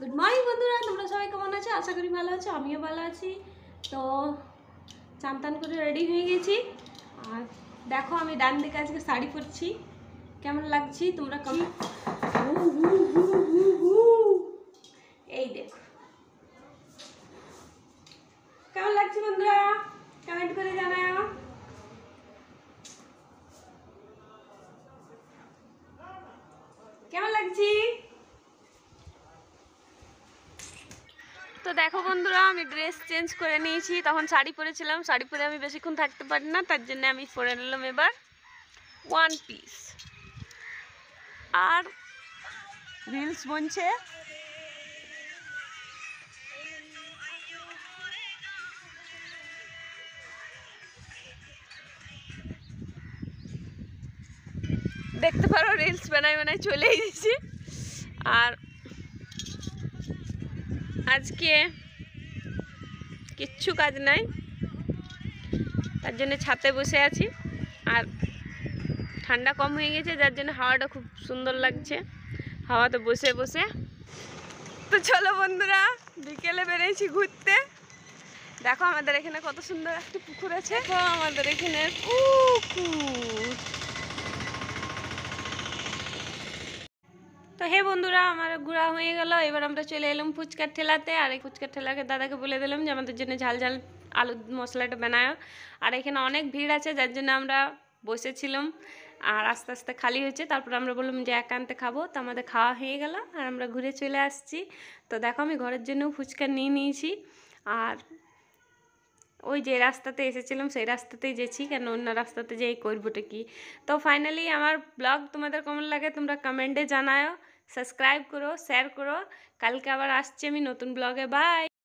Good morning বন্ধুরা, তোমরা সবাই কেমন আছো? আশা করি ভালো আছো, আমিও ভালো আছি। তো চান টান করে রেডি হয়ে গেছি। আর দেখো আমি ডান দিকে আজকে শাড়ি পরছি, কেমন লাগছি তোমরা কমেন্ট। এই দেখো কেমন লাগছে বন্ধুরা, কমেন্ট করে জানাও। কেমন লাগছি? তো দেখো বন্ধুরা, আমি ড্রেস চেঞ্জ করে নিয়েছি। তখন শাড়ি পরেছিলাম, শাড়ি পরে আমি বেশিক্ষণ থাকতে পারি না, তার জন্য আমি পরে নিলাম এবার ওয়ান পিস। আর রিলস বনছে। দেখতে পারো রিলস বানাই বানাই চলে এসেছি। আর আজকে কিচ্ছু কাজ নাই, তার জন্য ছাদে বসে আছি। আর ঠান্ডা কম হয়ে গেছে, যার জন্য হাওয়াটা খুব সুন্দর লাগছে, হাওয়াতে বসে বসে। তো চলো বন্ধুরা, বিকেলে বেরিয়েছি ঘুরতে। দেখো আমাদের এখানে কত সুন্দর একটা পুকুর আছে। দেখো আমাদের এখানে পুকুর। তো হে বন্ধুরা, আমার ঘোরা হয়ে গেল। এবার আমরা চলে এলাম ফুচকার ঠেলাতে। আর এই ফুচকার ঠেলাকে দাদাকে বলে দিলাম যে আমাদের জন্য ঝাল ঝাল আলু মশলাটা বানায়। আর এখানে অনেক ভিড় আছে, যার জন্য আমরা বসেছিলাম। আর আস্তে আস্তে খালি হয়েছে, তারপর আমরা বললাম যে একান্তে খাবো। তো আমাদের খাওয়া হয়ে গেল আর আমরা ঘুরে চলে আসছি। তো দেখো আমি ঘরের জন্যও ফুচকা নিয়ে নিয়েছি। আর ওই যে রাস্তাতে এসেছিলাম সেই রাস্তাতেই যেছি, কেন অন্য রাস্তাতে যেই করবোটা কি। তো ফাইনালি আমার ব্লগ তোমাদের কেমন লাগে তোমরা কমেন্টে জানাও, সাবস্ক্রাইব করো, শেয়ার করো। কালকে আবার আসছি আমি নতুন ব্লগে। বাই।